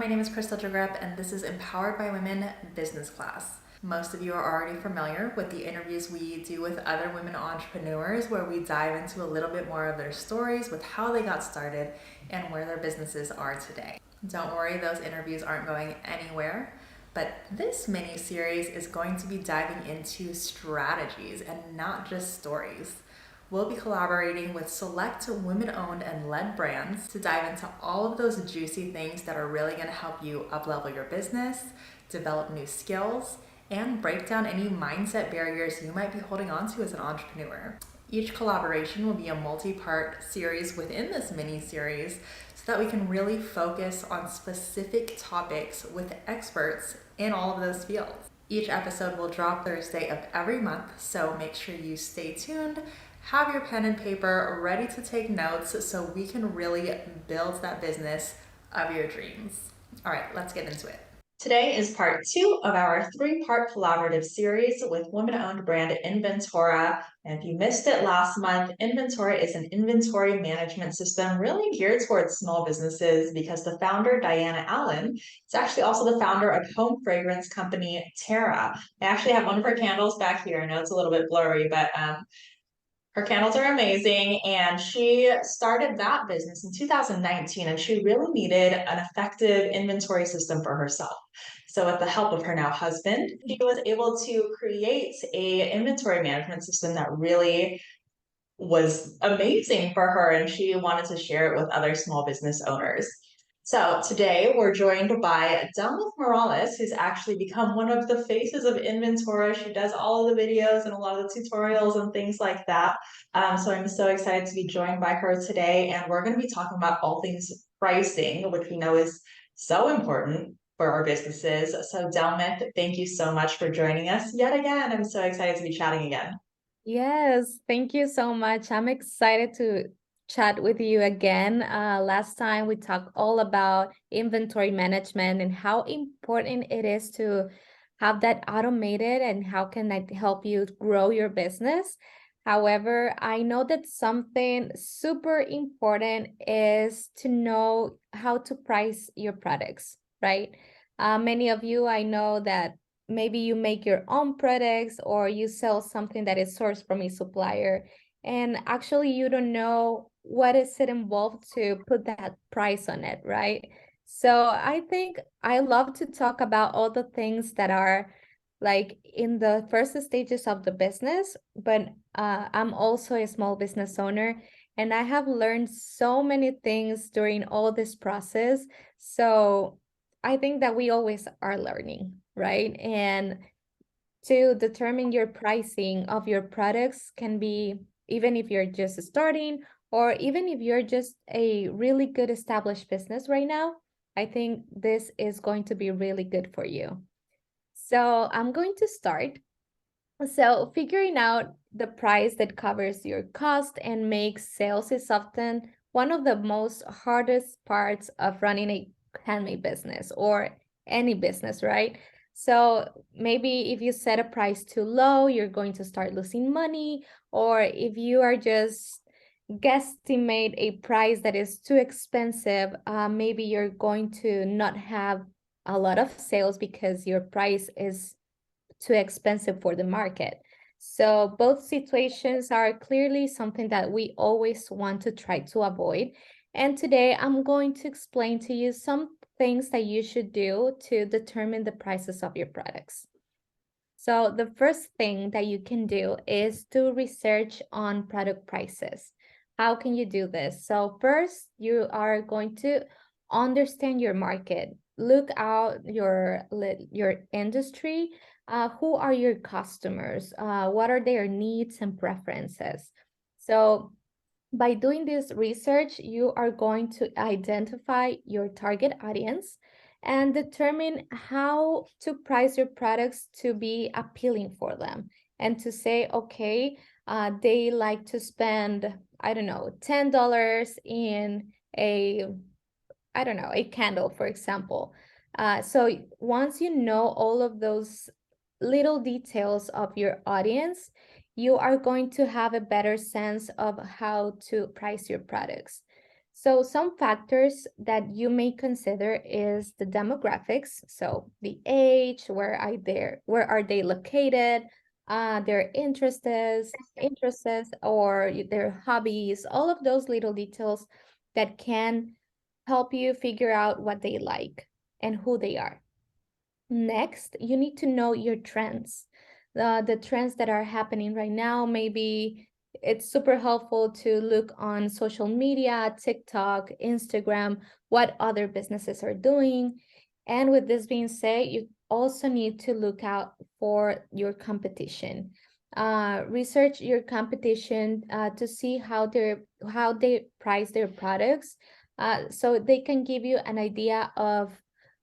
my name is Crystal Jagrep, and this is Empowered by Women Business Class. Most of you are already familiar with the interviews we do with other women entrepreneurs, where we dive into a little bit more of their stories with how they got started and where their businesses are today. Don't worry, those interviews aren't going anywhere, but this mini-series is going to be diving into strategies and not just stories. We'll be collaborating with select women-owned and led brands to dive into all of those juicy things that are really going to help you up-level your business, develop new skills, and break down any mindset barriers you might be holding on to as an entrepreneur. Each collaboration will be a multi-part series within this mini-series so that we can really focus on specific topics with experts in all of those fields. Each episode will drop Thursday of every month, so make sure you stay tuned. Have your pen and paper ready to take notes so we can really build that business of your dreams. All right, let's get into it. Today is part 2 of our 3-part collaborative series with women-owned brand Inventora. And if you missed it last month, Inventora is an inventory management system really geared towards small businesses because the founder, Diana Allen, is actually also the founder of home fragrance company Terra. I actually have one of her candles back here. I know it's a little bit blurry, but her candles are amazing, and she started that business in 2019, and she really needed an effective inventory system for herself. So with the help of her now husband, she was able to create a inventory management system that really was amazing for her, and she wanted to share it with other small business owners. So today we're joined by Delmith Morales, who's actually become one of the faces of Inventora. She does all of the videos and a lot of the tutorials and things like that. So I'm so excited to be joined by her today, and we're going to be talking about all things pricing, which we know is so important for our businesses. So Delmith, thank you so much for joining us yet again. I'm so excited to be chatting again. Yes, thank you so much. I'm excited to chat with you again. Last time we talked all about inventory management and how important it is to have that automated and how can that help you grow your business. However, I know that something super important is to know how to price your products, right? Many of you, I know that maybe you make your own products or you sell something that is sourced from a supplier, and actually you don't know what is it involved to put that price on it, right? So I think I love to talk about all the things that are like in the first stages of the business, but I'm also a small business owner, and I have learned so many things during all this process. So I think that we always are learning, right? And to determine your pricing of your products can be, even if you're just starting or even if you're just a really good established business right now, I think this is going to be really good for you. So I'm going to start. So figuring out the price that covers your cost and makes sales is often one of the most hardest parts of running a handmade business or any business, right? So maybe if you set a price too low, you're going to start losing money. Or if you are just guesstimate a price that is too expensive, maybe you're going to not have a lot of sales because your price is too expensive for the market. So both situations are clearly something that we always want to try to avoid. And today I'm going to explain to you some things that you should do to determine the prices of your products. So the first thing that you can do is to research on product prices. How can you do this? So first, you are going to understand your market. Look out your industry. Who are your customers? What are their needs and preferences? So by doing this research, you are going to identify your target audience and determine how to price your products to be appealing for them, and to say, okay, they like to spend, I don't know, $10 in a, I don't know, a candle, for example. So once you know all of those little details of your audience, you are going to have a better sense of how to price your products. So some factors that you may consider is the demographics. So the age, where are they located, their interests or their hobbies, all of those little details that can help you figure out what they like and who they are. Next, you need to know your trends. The trends that are happening right now, maybe it's super helpful to look on social media, TikTok, Instagram, what other businesses are doing. And with this being said, you also need to look out for your competition. Research your competition to see how they price their products, so they can give you an idea of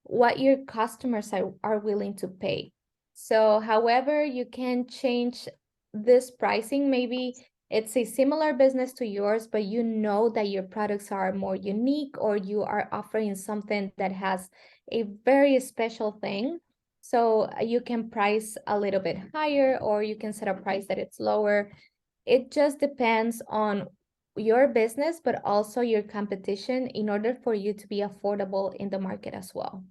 what your customers are willing to pay. So, however, you can change this pricing. Maybe it's a similar business to yours, but you know that your products are more unique or you are offering something that has a very special thing. So you can price a little bit higher or you can set a price that it's lower. It just depends on your business, but also your competition in order for you to be affordable in the market as well.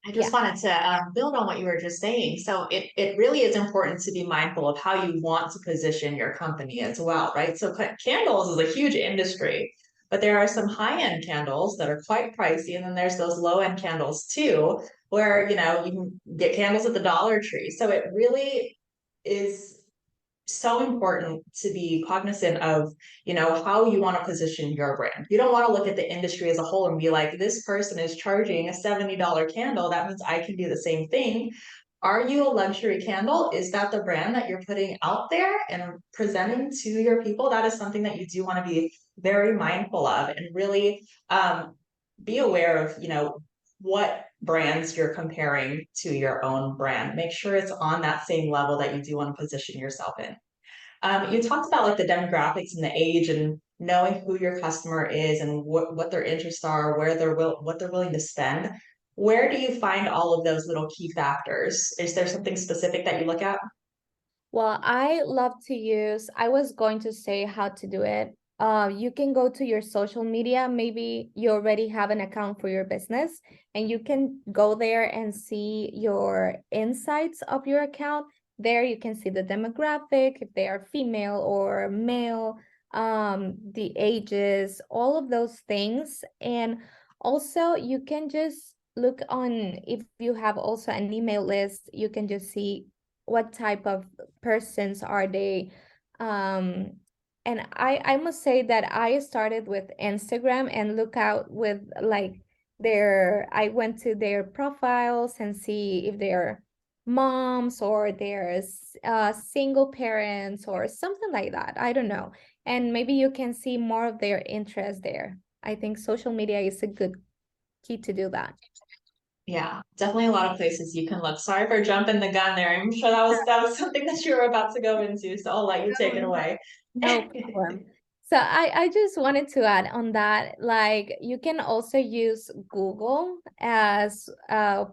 I Yeah. just wanted to build on what you were just saying. So it really is important to be mindful of how you want to position your company as well, right? So candles is a huge industry, but there are some high-end candles that are quite pricey, and then there's those low-end candles too, where you can get candles at the Dollar Tree. So it really is so important to be cognizant of how you want to position your brand. You don't want to look at the industry as a whole and be like, this person is charging a $70 candle, that means I can do the same thing. Are you a luxury candle? Is that the brand that you're putting out there and presenting to your people? That is something that you do want to be very mindful of and really be aware of what brands you're comparing to your own brand. Make sure it's on that same level that you do want to position yourself in. You talked about like the demographics and the age and knowing who your customer is and what their interests are, what they're willing to spend. Where do you find all of those little key factors? Is there something specific that you look at? Well, I was going to say how to do it. You can go to your social media. Maybe you already have an account for your business, and you can go there and see your insights of your account. There you can see the demographic, if they are female or male, the ages, all of those things. And also you can just look on, if you have also an email list, you can just see what type of persons are they. And I must say that I started with Instagram and look out with like I went to their profiles and see if they're moms or they're single parents or something like that. I don't know. And maybe you can see more of their interest there. I think social media is a good key to do that. Yeah, definitely a lot of places you can look. Sorry for jumping the gun there. I'm sure that was something that you were about to go into, so I'll let you take it away. No problem. So I just wanted to add on that, like you can also use Google as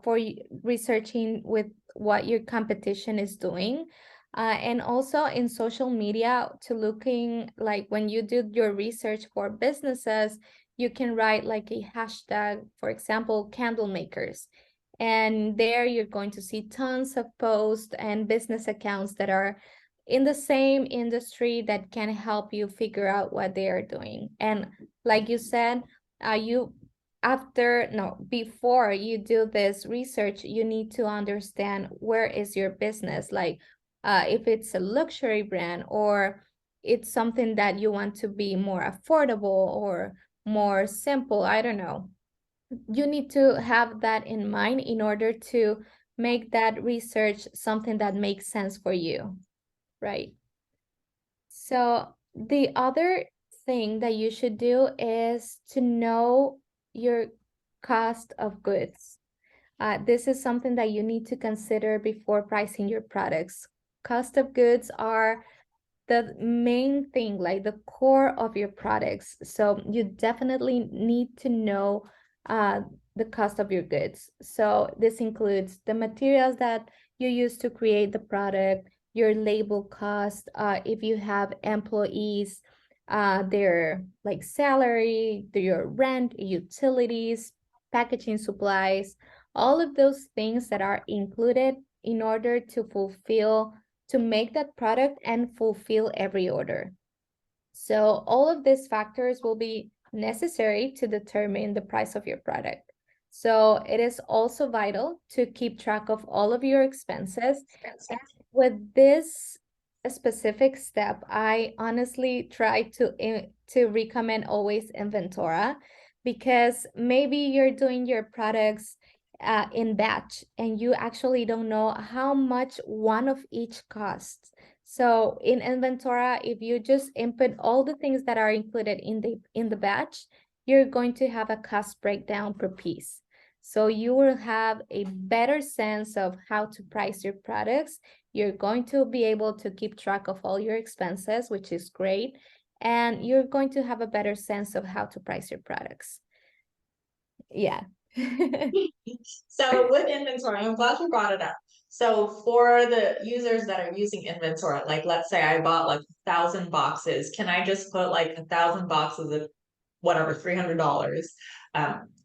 for researching with what your competition is doing. And also in social media to looking like when you do your research for businesses, you can write like a hashtag, for example, candle makers. And there you're going to see tons of posts and business accounts that are in the same industry that can help you figure out what they are doing. And like you said, you after no before you do this research, you need to understand where is your business, like if it's a luxury brand or it's something that you want to be more affordable or more simple. I don't know. You need to have that in mind in order to make that research something that makes sense for you, right? So the other thing that you should do is to know your cost of goods. This is something that you need to consider before pricing your products. Cost of goods are the main thing, like the core of your products. So you definitely need to know the cost of your goods. So this includes the materials that you use to create the product, your label cost, if you have employees, their like salary, your rent, utilities, packaging supplies, all of those things that are included in order to make that product and fulfill every order. So all of these factors will be necessary to determine the price of your product. So it is also vital to keep track of all of your expenses. And with this specific step, I honestly try to recommend always Inventora, because maybe you're doing your products in batch and you actually don't know how much one of each costs. So in Inventora, if you just input all the things that are included in the batch, you're going to have a cost breakdown per piece. So you will have a better sense of how to price your products. You're going to be able to keep track of all your expenses, which is great. And you're going to have a better sense of how to price your products. Yeah. So with Inventora, I'm glad you brought it up. So for the users that are using Inventora, like let's say I bought like 1,000 boxes, can I just put like 1,000 boxes of whatever, $300?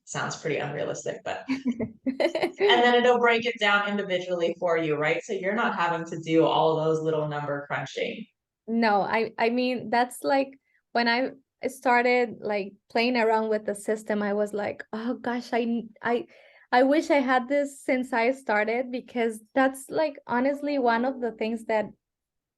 Sounds pretty unrealistic, but and then it'll break it down individually for you, right? So you're not having to do all those little number crunching. No, I mean, that's like when I started like playing around with the system, I was like, oh gosh, I wish I had this since I started, because that's like honestly one of the things that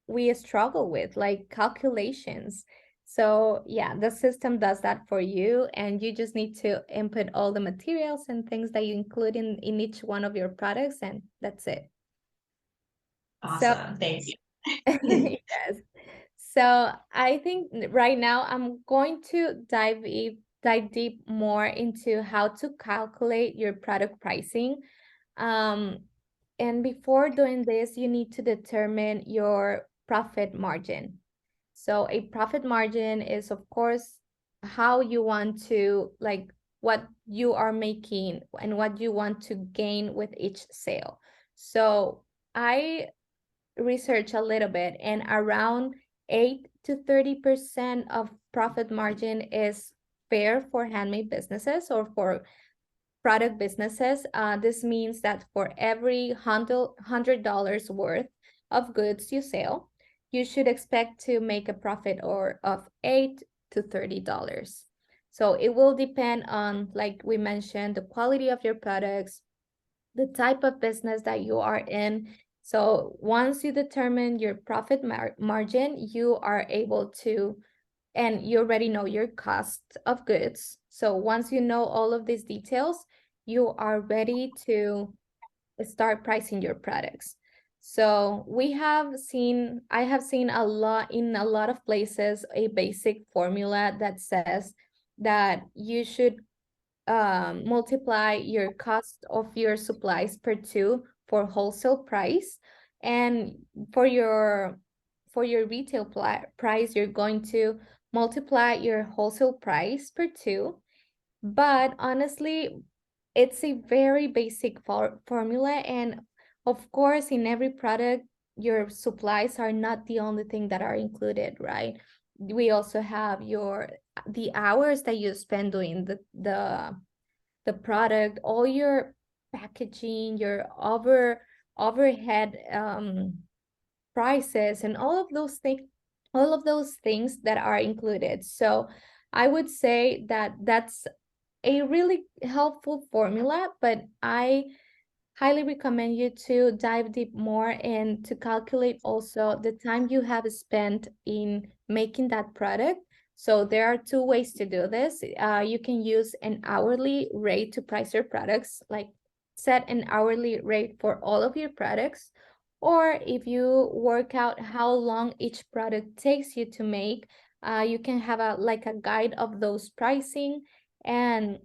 we struggle with, like calculations. So yeah, the system does that for you, and you just need to input all the materials and things that you include in each one of your products, and that's it. So Awesome. Thank you. yes. So I think right now I'm going to dive deep more into how to calculate your product pricing. Um, and before doing this, you need to determine your profit margin. So a profit margin is, of course, how you want to, like, what you are making and what you want to gain with each sale. So I research a little bit, and around 8 to 30% of profit margin is fair for handmade businesses or for product businesses. This means that for every $100 worth of goods you sell, you should expect to make a profit of $8 to $30. So it will depend on, like we mentioned, the quality of your products, the type of business that you are in. So once you determine your profit margin, you are able to, and you already know your cost of goods. So once you know all of these details, you are ready to start pricing your products. So I have seen a lot in a lot of places, a basic formula that says that you should multiply your cost of your supplies per 2 for wholesale price, and for your retail price, you're going to multiply your wholesale price per 2. But honestly, it's a very basic formula, and of course in every product your supplies are not the only thing that are included, right? We also have the hours that you spend doing the product, all your packaging, your overhead prices, and all of those things that are included. So I would say that that's a really helpful formula, but I highly recommend you to dive deep more and to calculate also the time you have spent in making that product. So there are two ways to do this. You can use an hourly rate to price your products, like set an hourly rate for all of your products. Or if you work out how long each product takes you to make, you can have a guide of those pricing, and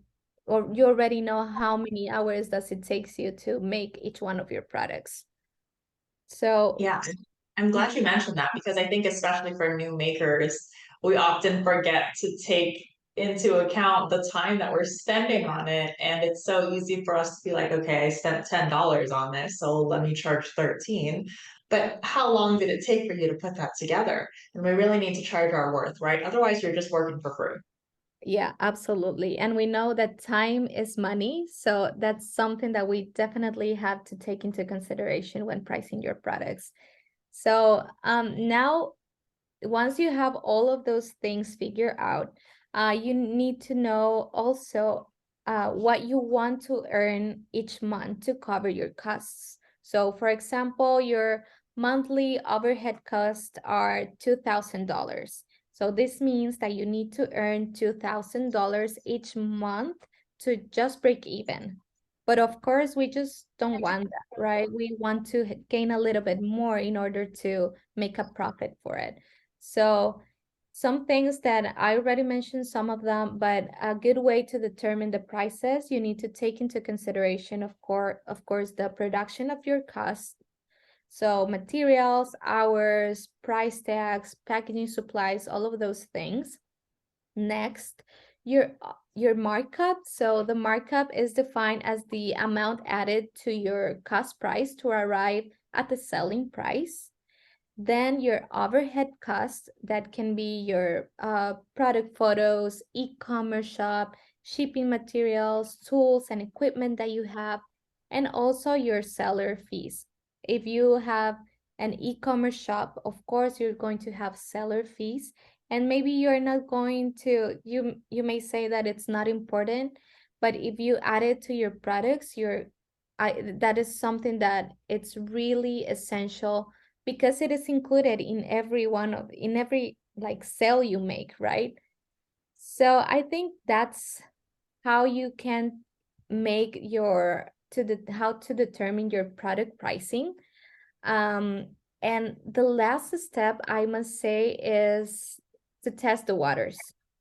or you already know how many hours does it takes you to make each one of your products. So Yeah, I'm glad you mentioned that because I think especially for new makers, we often forget to take into account the time that we're spending on it. And it's so easy for us to be like, okay, I spent $10 on this, so let me charge 13. but how long did it take for you to put that together? And we really need to charge our worth, right? Otherwise, you're just working for free. Yeah, absolutely. And we know that time is money. So that's something that we definitely have to take into consideration when pricing your products. So now, once you have all of those things figured out, you need to know also what you want to earn each month to cover your costs. So for example, your monthly overhead costs are $2,000. So this means that you need to earn $2,000 each month to just break even. But of course, we just don't want that, right? We want to gain a little bit more in order to make a profit for it. So some things that I already mentioned, some of them, but a good way to determine the prices, you need to take into consideration, of course, the production of your costs. So materials, hours, price tags, packaging supplies, all of those things. Next, your markup. So the markup is defined as the amount added to your cost price to arrive at the selling price. Then your overhead costs, that can be your product photos, e-commerce shop, shipping materials, tools and equipment that you have, and also your seller fees. If you have an e-commerce shop, of course, you're going to have seller fees. And maybe you're not going to, you may say that it's not important, but if you add it to your products, that is something that it's really essential because it is included in every like sale you make, right? So I think that's how you can make how to determine your product pricing. And the last step I must say is to test the waters.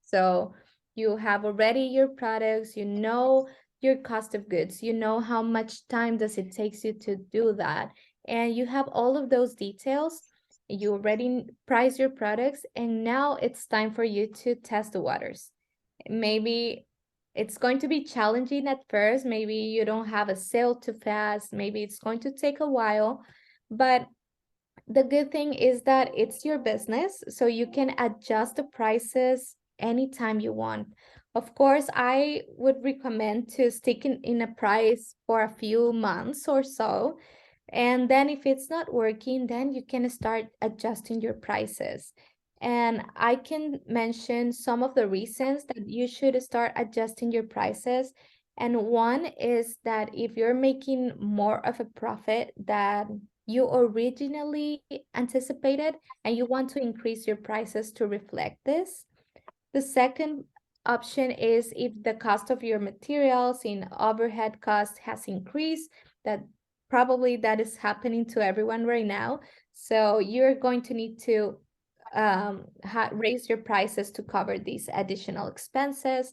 So you have already your products, you know your cost of goods, you know how much time does it takes you to do that, and you have all of those details. You already price your products, and now it's time for you to test the waters. Maybe it's going to be challenging at first. Maybe you don't have a sale too fast. Maybe it's going to take a while, but the good thing is that it's your business, so you can adjust the prices anytime you want. Of course, I would recommend to stick in a price for a few months or so. And then if it's not working, then you can start adjusting your prices. And I can mention some of the reasons that you should start adjusting your prices. And one is that if you're making more of a profit than you originally anticipated and you want to increase your prices to reflect this. The second option is if the cost of your materials in overhead cost has increased, that probably that is happening to everyone right now. So you're going to need to raise your prices to cover these additional expenses.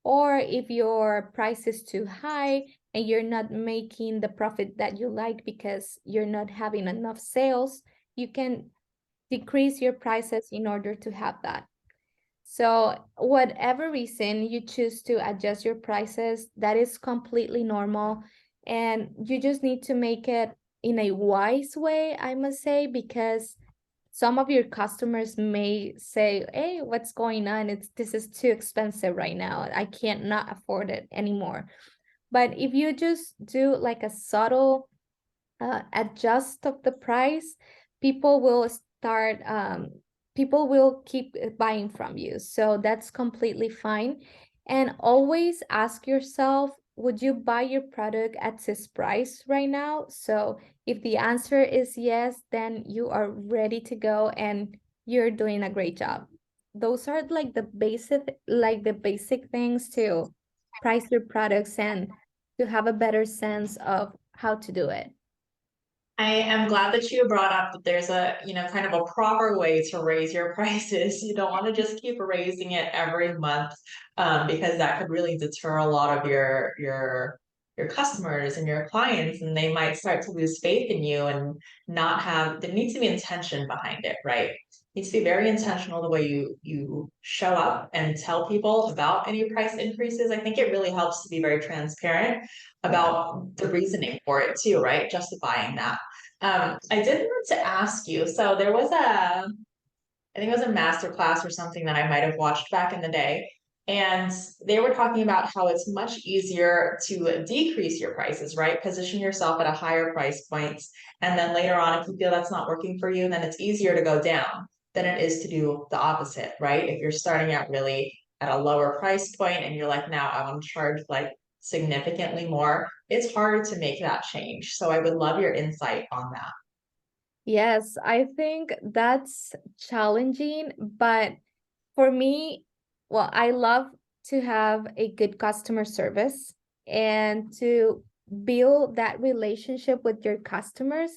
Or if your price is too high and you're not making the profit that you like because you're not having enough sales, you can decrease your prices in order to have that. So whatever reason you choose to adjust your prices, that is completely normal. And you just need to make it in a wise way, I must say, because some of your customers may say, hey, what's going on? This is too expensive right now. I can't not afford it anymore. But if you just do like a subtle adjust of the price, people will start, people will keep buying from you. So that's completely fine. And always ask yourself, would you buy your product at this price right now? So if the answer is yes, then you are ready to go and you're doing a great job. Those are like the basic things to price your products and to have a better sense of how to do it. I am glad that you brought up that there's a, kind of a proper way to raise your prices. You don't want to just keep raising it every month, because that could really deter a lot of your customers and your clients, and they might start to lose faith in you and not have. There needs to be intention behind it, right? It needs to be very intentional the way you show up and tell people about any price increases. I think it really helps to be very transparent about the reasoning for it too, right? Justifying that. I did want to ask you, so there was I think it was a master class or something that I might have watched back in the day. And they were talking about how it's much easier to decrease your prices, right? Position yourself at a higher price point. And then later on, if you feel that's not working for you, then it's easier to go down than it is to do the opposite, right? If you're starting out really at a lower price point and you're like, now I want to charge like significantly more, it's harder to make that change. So I would love your insight on that. Yes, I think that's challenging, but for me, well, I love to have a good customer service and to build that relationship with your customers.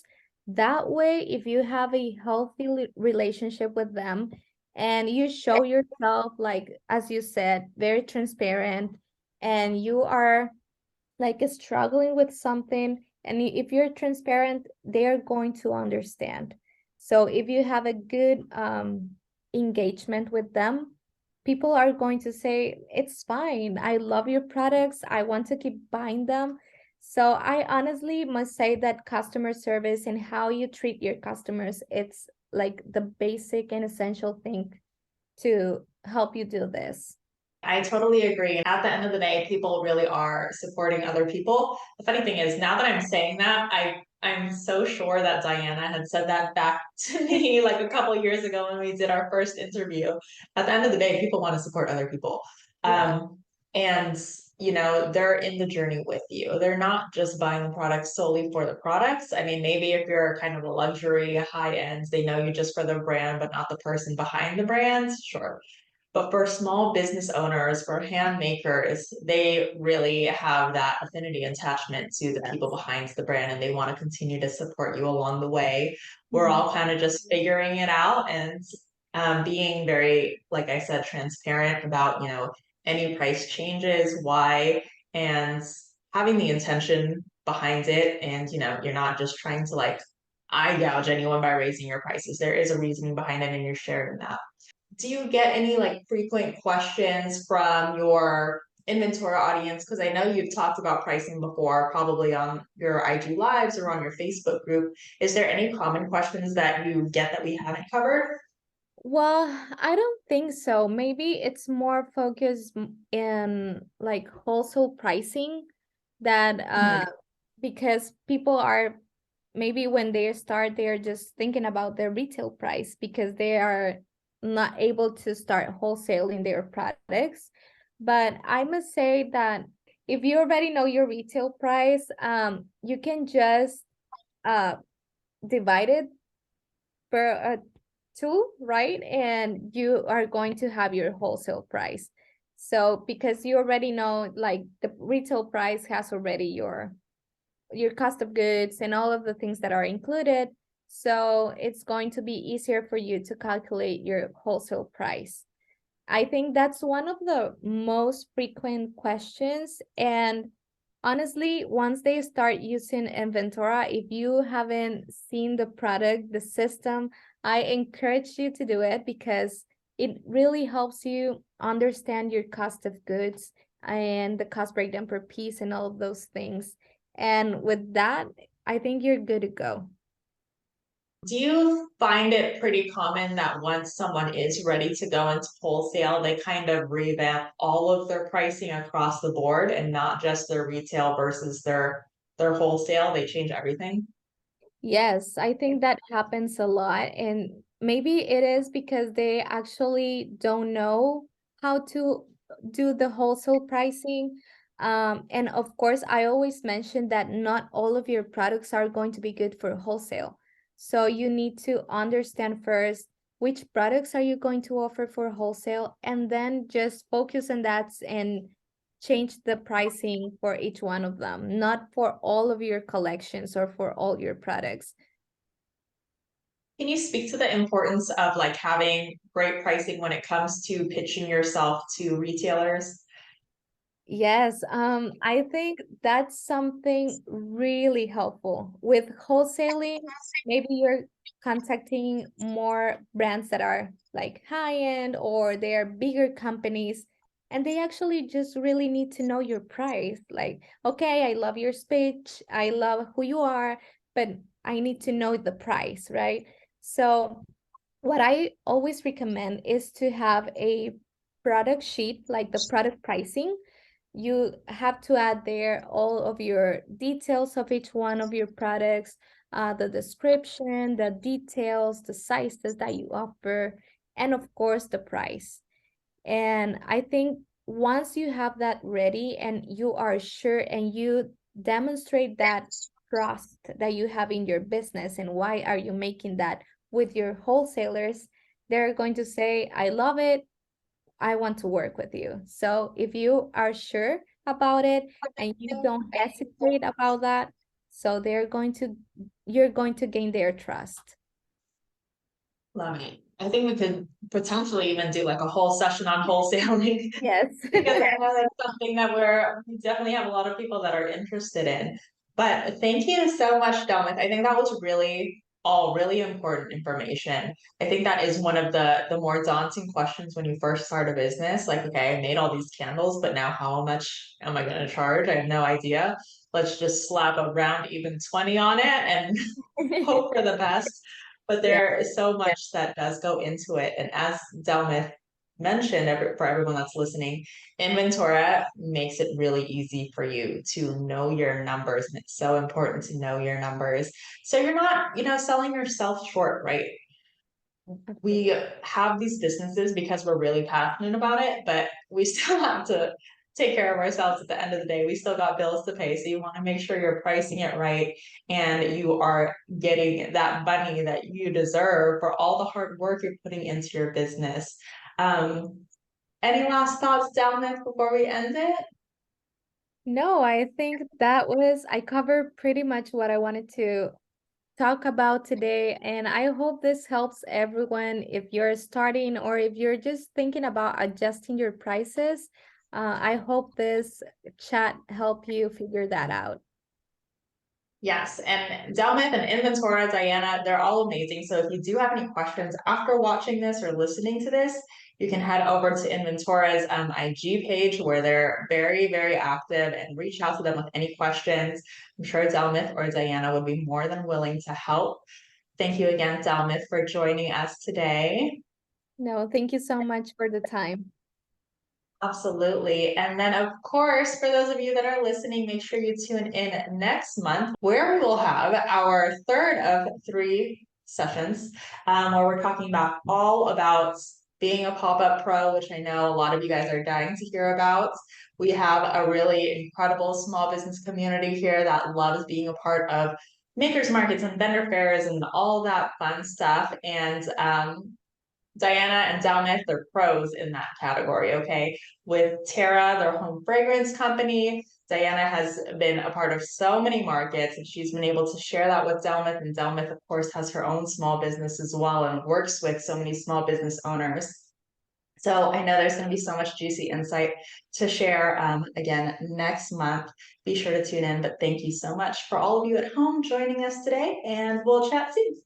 That way, if you have a healthy relationship with them and you show yourself, like, as you said, very transparent, and you are like struggling with something, and if you're transparent, they're going to understand. So if you have a good engagement with them, people are going to say, it's fine, I love your products, I want to keep buying them. So I honestly must say that customer service and how you treat your customers, it's like the basic and essential thing to help you do this. I totally agree. At the end of the day, people really are supporting other people. The funny thing is, now that I'm saying that, I'm so sure that Diana had said that back to me like a couple years ago when we did our first interview. At the end of the day, people want to support other people. Yeah. And you know, they're in the journey with you. They're not just buying the products solely for the products. I mean, maybe if you're kind of a luxury, high end, they know you just for the brand, but not the person behind the brand. Sure. But for small business owners, for hand makers, they really have that affinity attachment to the people Yes. behind the brand and they want to continue to support you along the way. We're Mhm. all kind of just figuring it out and being very, like I said, transparent about, you know, any price changes, why, and having the intention behind it. And, you know, you're not just trying to like eye gouge anyone by raising your prices. There is a reasoning behind it and you're sharing that. Do you get any like frequent questions from your Inventora audience? Because I know you've talked about pricing before, probably on your IG lives or on your Facebook group. Is there any common questions that you get that we haven't covered? Well, I don't think so. Maybe it's more focused in like wholesale pricing that Mhm. because people are maybe when they start, they're just thinking about their retail price because they are not able to start wholesaling their products. But I must say that if you already know your retail price, you can just uh divide it per two, right? And you are going to have your wholesale price. So because you already know like the retail price has already your cost of goods and all of the things that are included. So it's going to be easier for you to calculate your wholesale price. I think that's one of the most frequent questions. And honestly, once they start using Inventora, if you haven't seen the product, the system, I encourage you to do it because it really helps you understand your cost of goods and the cost breakdown per piece and all of those things. And with that, I think you're good to go. Do you find it pretty common that once someone is ready to go into wholesale, they kind of revamp all of their pricing across the board and not just their retail versus their wholesale? They change everything. Yes, I think that happens a lot. And maybe it is because they actually don't know how to do the wholesale pricing. And of course, I always mention that not all of your products are going to be good for wholesale. So you need to understand first which products are you going to offer for wholesale, and then just focus on that and change the pricing for each one of them, not for all of your collections or for all your products. Can you speak to the importance of like having great pricing when it comes to pitching yourself to retailers? Yes, I think that's something really helpful. With wholesaling, maybe you're contacting more brands that are like high end or they are bigger companies, and they actually just really need to know your price. Like, okay, I love your speech, I love who you are. but I need to know the price, right? So what I always recommend is to have a product sheet, like the product pricing. You have to add there all of your details of each one of your products, the description, the details, the sizes that you offer, and of course the price. And I think once you have that ready and you are sure and you demonstrate that trust that you have in your business and why are you making that with your wholesalers, they're going to say, I love it. I want to work with you. So if you are sure about it and you don't hesitate about that, so you're going to gain their trust. Love it. I think we could potentially even do like a whole session on wholesaling. Yes. Because I know that's something that we definitely have a lot of people that are interested in. But thank you so much, Delmith. I think that was really all really important information. I think that is one of the more daunting questions when you first start a business. Like, okay, I made all these candles, but now how much am I going to charge? I have no idea. Let's just slap a round even 20 on it and hope for the best. But Yeah. there is so much that does go into it. And as Delmith mentioned, for everyone that's listening, Inventora makes it really easy for you to know your numbers. And it's so important to know your numbers. So you're not, selling yourself short, right? We have these businesses because we're really passionate about it, but we still have to take care of ourselves at the end of the day. We still got bills to pay. So you want to make sure you're pricing it right and you are getting that money that you deserve for all the hard work you're putting into your business. Any last thoughts, Delmith, before we end it? No, I think I covered pretty much what I wanted to talk about today. And I hope this helps everyone if you're starting or if you're just thinking about adjusting your prices. I hope this chat help you figure that out. Yes, and Delmith and Inventora, Diana, they're all amazing. So if you do have any questions after watching this or listening to this, you can head over to Inventora's IG page where they're very, very active and reach out to them with any questions. I'm sure Delmith or Diana would be more than willing to help. Thank you again, Delmith, for joining us today. No, thank you so much for the time. Absolutely. And then, of course, for those of you that are listening, make sure you tune in next month where we will have our third of 3 sessions where we're talking about all about being a pop-up pro, which I know a lot of you guys are dying to hear about. We have a really incredible small business community here that loves being a part of makers markets and vendor fairs and all that fun stuff. And Diana and Delmith, they're pros in that category, okay? With Terra, their home fragrance company, Diana has been a part of so many markets and she's been able to share that with Delmith. And Delmith, of course, has her own small business as well and works with so many small business owners. So I know there's going to be so much juicy insight to share again next month. Be sure to tune in. But thank you so much for all of you at home joining us today, and we'll chat soon.